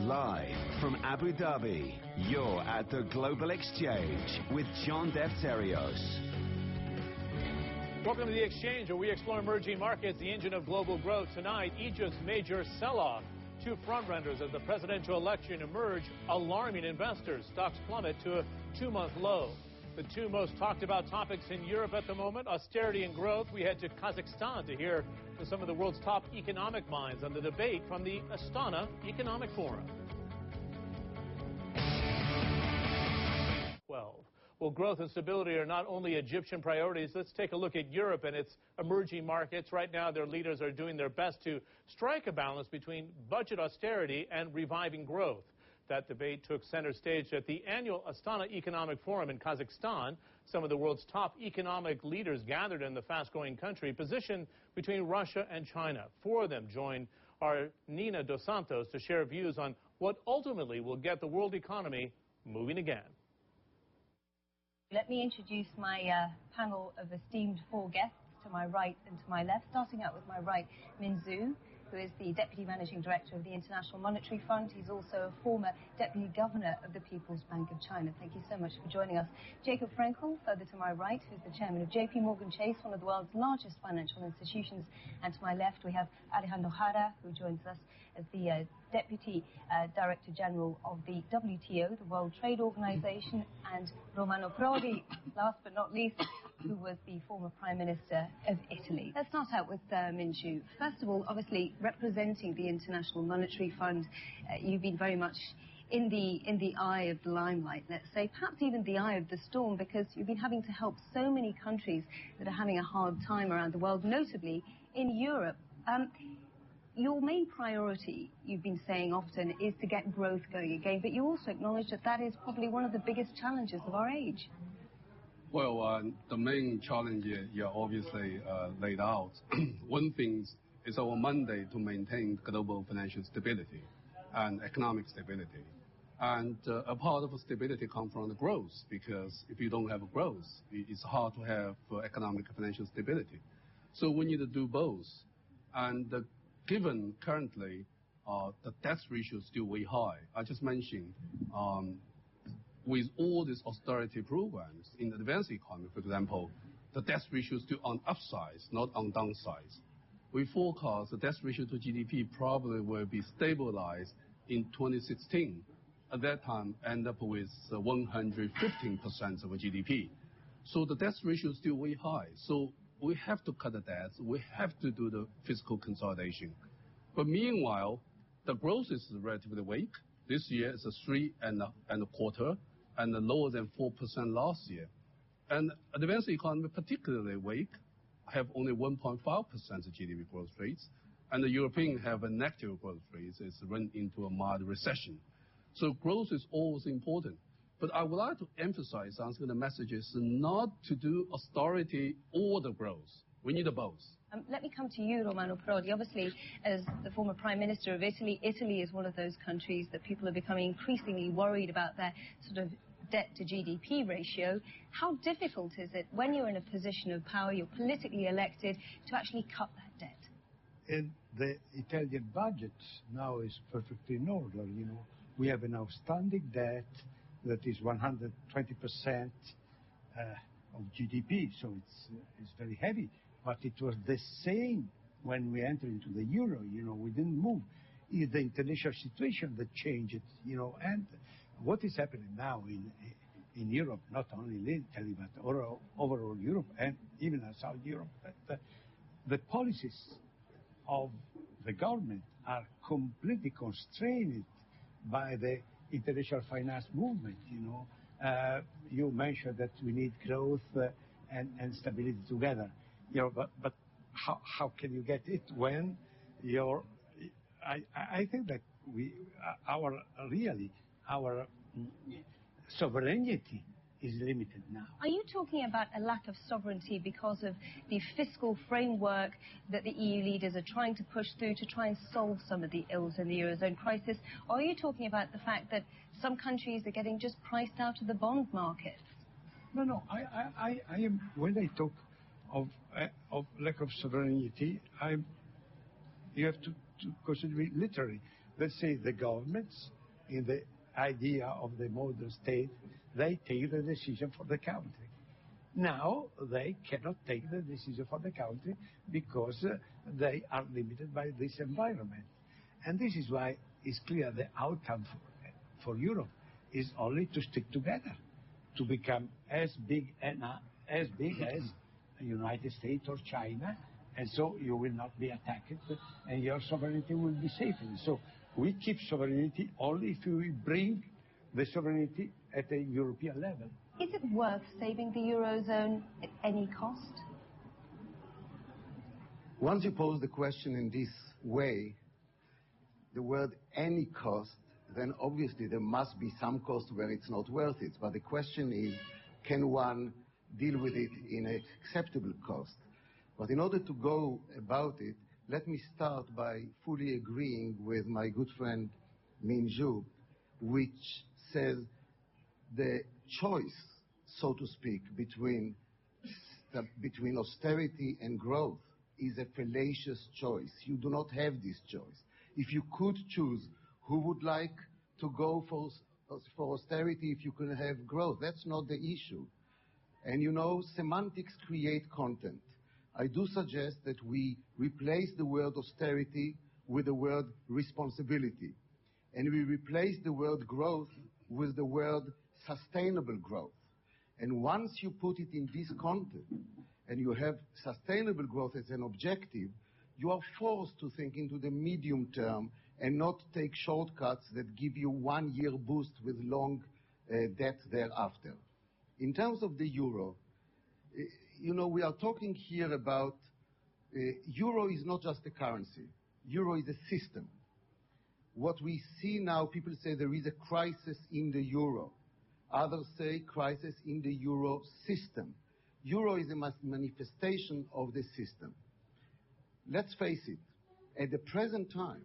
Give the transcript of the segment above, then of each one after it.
Live from Abu Dhabi, you're at the Global Exchange with John Defterios. Welcome to The Exchange, where we explore emerging markets, the engine of global growth. Tonight, Egypt's major sell-off. Two frontrunners of the presidential election emerge, alarming investors. Stocks plummet to a two-month low. The two most talked about topics in Europe at the moment, austerity and growth. We head to Kazakhstan to hear from some of the world's top economic minds on the debate from the Astana Economic Forum. Well, growth and stability are not only Egyptian priorities. Let's take a look at Europe and its emerging markets. Right now, their leaders are doing their best to strike a balance between budget austerity and reviving growth. That debate took center stage at the annual Astana Economic Forum in Kazakhstan. Some of the world's top economic leaders gathered in the fast-growing country, positioned between Russia and China. Four of them joined our Nina Dos Santos to share views on what ultimately will get the world economy moving again. Let me introduce my panel of esteemed four guests to my right and to my left. Starting out with my right, Min Zhu, who is the Deputy Managing Director of the International Monetary Fund. He's also a former Deputy Governor of the People's Bank of China. Thank you so much for joining us. Jacob Frenkel, further to my right, who's the Chairman of JP Morgan Chase, one of the world's largest financial institutions. And to my left, we have Alejandro Jara, who joins us as the Deputy Director General of the WTO, the World Trade Organization, and Romano Prodi, last but not least, who was the former Prime Minister of Italy. Let's start out with Min Zhu. First of all, obviously representing the International Monetary Fund, you've been very much in the eye of the limelight, let's say, perhaps even the eye of the storm, because you've been having to help so many countries that are having a hard time around the world, notably in Europe. Your main priority, you've been saying often, is to get growth going again, but you also acknowledge that that is probably one of the biggest challenges of our age. Well, the main challenge you obviously laid out. One thing is our mandate to maintain global financial stability and economic stability. And a part of stability comes from the growth, because if you don't have growth, it's hard to have economic and financial stability. So we need to do both. And given currently the debt ratio is still way high, I just mentioned, with all these austerity programs in the advanced economy, for example, the debt ratio is still on upside, not on downside. We forecast the debt ratio to GDP probably will be stabilized in 2016. At that time, end up with 115% of GDP. So the debt ratio is still way high. So we have to cut the debt. We have to do the fiscal consolidation. But meanwhile, the growth is relatively weak. This year is a 3.25%, and lower than 4% last year. And advanced economy, particularly weak, have only 1.5% GDP growth rates, and the European have a negative growth rate. It's run into a mild recession. So growth is always important. But I would like to emphasize, the message is not to do austerity or the growth. We need both. Let me come to you, Romano Prodi. Obviously, as the former Prime Minister of Italy, Italy is one of those countries that people are becoming increasingly worried about their sort of debt to GDP ratio. How difficult is it when you're in a position of power, you're politically elected, to actually cut that debt? And the Italian budget now is perfectly in order. You know, we have an outstanding debt that is 120% of GDP, so it's very heavy. But it was the same when we entered into the euro. You know, we didn't move. It's the international situation that changed it. You know, and what is happening now in Europe, not only in Italy but overall Europe and even South Europe, that the policies of the government are completely constrained by the international finance movement. You know, you mentioned that we need growth and stability together. You know, but how can you get it when you're? I think that our sovereignty is limited now. Are you talking about a lack of sovereignty because of the fiscal framework that the EU leaders are trying to push through to try and solve some of the ills in the Eurozone crisis? Or are you talking about the fact that some countries are getting just priced out of the bond market? No. I am, when I talk of lack of sovereignty, you have to consider it literally. Let's say the governments in the idea of the modern state, they take the decision for the country. Now they cannot take the decision for the country because they are limited by this environment. And this is why it's clear the outcome for Europe is only to stick together, to become as big as the United States or China, and so you will not be attacked and your sovereignty will be safe. And so we keep sovereignty only if we bring the sovereignty at a European level. Is it worth saving the Eurozone at any cost? Once you pose the question in this way, the word any cost, then obviously there must be some cost where it's not worth it. But the question is, can one deal with it in an acceptable cost? But in order to go about it, let me start by fully agreeing with my good friend Min Zhu, which says the choice, so to speak, between austerity and growth is a fallacious choice. You do not have this choice. If you could choose, who would like to go for austerity if you could have growth? That's not the issue. And you know, semantics create content. I do suggest that we replace the word austerity with the word responsibility. And we replace the word growth with the word sustainable growth. And once you put it in this content, and you have sustainable growth as an objective, you are forced to think into the medium term and not take shortcuts that give you 1 year boost with long debt thereafter. In terms of the euro, you know, we are talking here about euro is not just a currency. Euro is a system. What we see now, people say there is a crisis in the euro. Others say crisis in the euro system. Euro is a manifestation of the system. Let's face it, at the present time,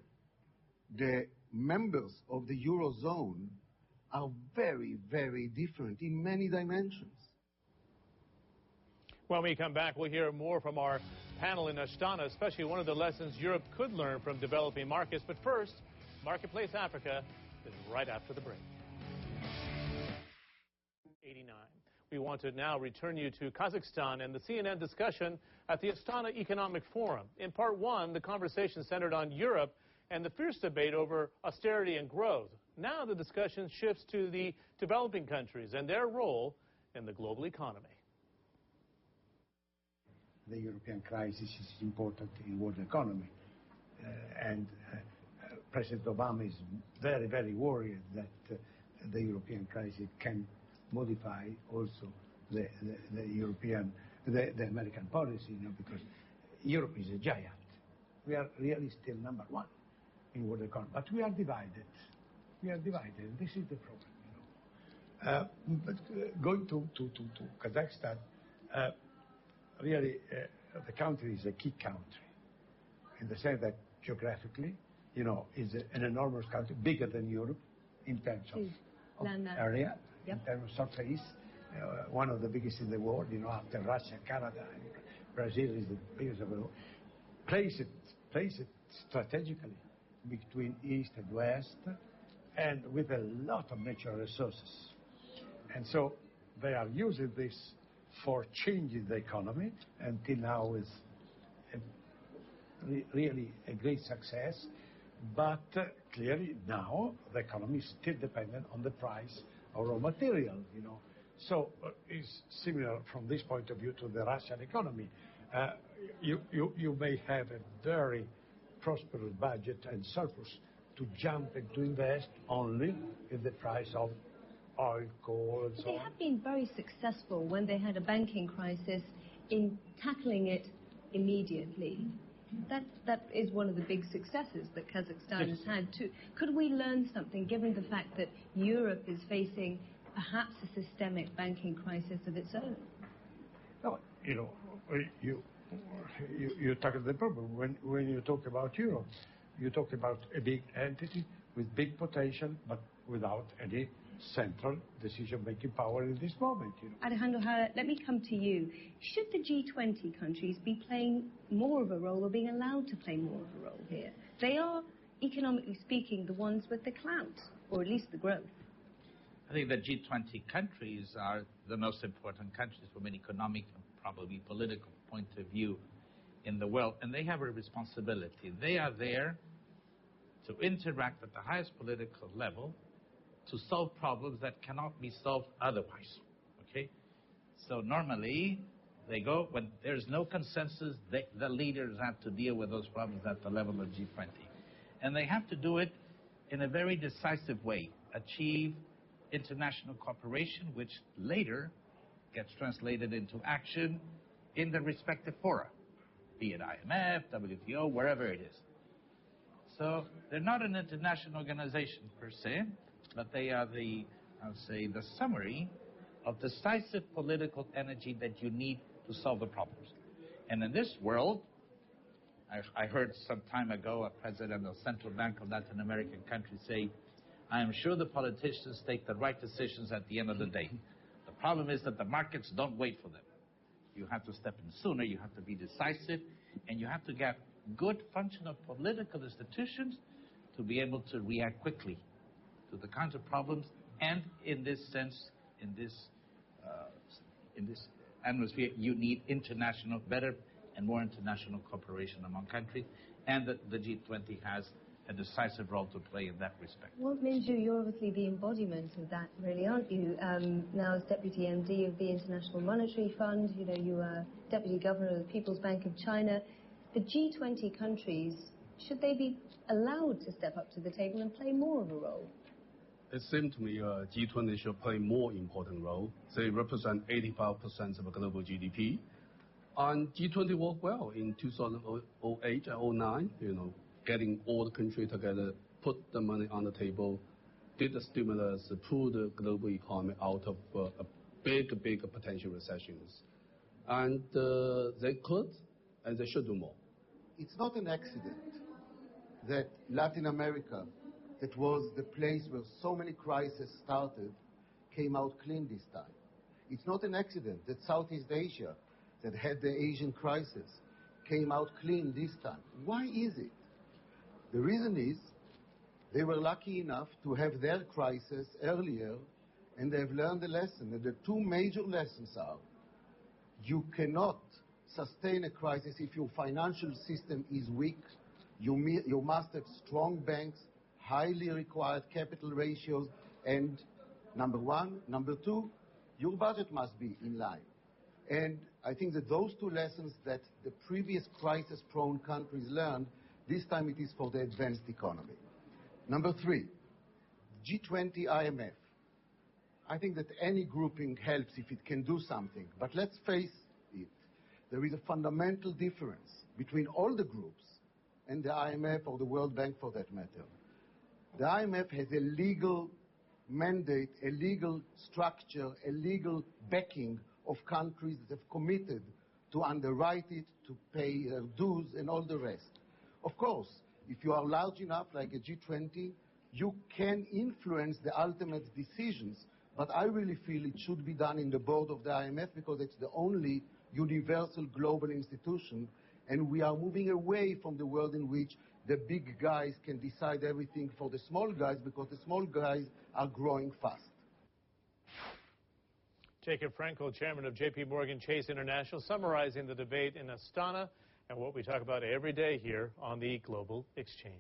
the members of the Eurozone are very, very different in many dimensions. When we come back, we'll hear more from our panel in Astana, especially one of the lessons Europe could learn from developing markets. But first, Marketplace Africa is right after the break. 89. We want to now return you to Kazakhstan and the CNN discussion at the Astana Economic Forum. In part one, the conversation centered on Europe and the fierce debate over austerity and growth. Now the discussion shifts to the developing countries and their role in the global economy. The European crisis is important in world economy, and President Obama is very, very worried that the European crisis can modify also the American policy, you know, because Europe is a giant. We are really still number one in world economy, but we are divided. We are divided. This is the problem, you know. But going to Kazakhstan, really, the country is a key country in the sense that geographically, you know, is an enormous country, bigger than Europe in terms of area, yep, in terms of surface, one of the biggest in the world, you know, after Russia, Canada, and Brazil is the biggest of the world. Place it strategically between East and West, and with a lot of natural resources. And so they are using this for changing the economy, until now is really a great success. But clearly now the economy is still dependent on the price of raw material, you know. So it's similar from this point of view to the Russian economy. You may have a very prosperous budget and surplus to jump and to invest only in the price of oil, coal, and so on. They have been very successful when they had a banking crisis in tackling it immediately. That is one of the big successes that Kazakhstan has had too. Could we learn something, given the fact that Europe is facing perhaps a systemic banking crisis of its own? No, you know, you tackle the problem. When you talk about Europe, you talk about a big entity with big potential, but without any central decision-making power in this moment. You know. Alejandro, let me come to you. Should the G20 countries be playing more of a role, or being allowed to play more of a role here? They are economically speaking, the ones with the clout, or at least the growth? I think the G20 countries are the most important countries from an economic and probably political point of view in the world, and they have a responsibility. They are there to interact at the highest political level to solve problems that cannot be solved otherwise. Okay? So normally, they go, when there's no consensus, the leaders have to deal with those problems at the level of G20. And they have to do it in a very decisive way, achieve international cooperation, which later gets translated into action in the respective fora, be it IMF, WTO, wherever it is. So they're not an international organization per se, but they are the, I would say, the summary of decisive political energy that you need to solve the problems. And in this world, I heard some time ago a president of Central Bank of Latin American country say, I am sure the politicians take the right decisions at the end of the day. The problem is that the markets don't wait for them. You have to step in sooner, you have to be decisive, and you have to get good functional political institutions to be able to react quickly to the kinds of problems. And in this sense, in this atmosphere, you need international, better and more international cooperation among countries, and the G20 has a decisive role to play in that respect. Well, Minju, you're obviously the embodiment of that, really, aren't you? Now as Deputy MD of the International Monetary Fund, you know, you are Deputy Governor of the People's Bank of China. The G20 countries, should they be allowed to step up to the table and play more of a role? It seems to me G20 should play more important role. They represent 85% of global GDP. And G20 worked well in 2008 and 09, you know, getting all the countries together, put the money on the table, did the stimulus, pull the global economy out of a big potential recessions. And they could, and they should do more. It's not an accident that Latin America, that was the place where so many crises started, came out clean this time. It's not an accident that Southeast Asia, that had the Asian crisis, came out clean this time. Why is it? The reason is they were lucky enough to have their crisis earlier, and they've learned a lesson. And the two major lessons are, you cannot sustain a crisis if your financial system is weak. You must have strong banks, highly required capital ratios, and number one. Number two, your budget must be in line. And I think that those two lessons that the previous crisis-prone countries learned, this time it is for the advanced economy. Number three, G20 IMF. I think that any grouping helps if it can do something. But let's face it, there is a fundamental difference between all the groups and the IMF or the World Bank for that matter. The IMF has a legal mandate, a legal structure, a legal backing of countries that have committed to underwrite it, to pay their dues and all the rest. Of course, if you are large enough like a G20, you can influence the ultimate decisions, but I really feel it should be done in the board of the IMF because it's the only universal global institution, and we are moving away from the world in which the big guys can decide everything for the small guys because the small guys are growing fast. Jacob Frenkel, chairman of J.P. Morgan Chase International, summarizing the debate in Astana and what we talk about every day here on the Global Exchange.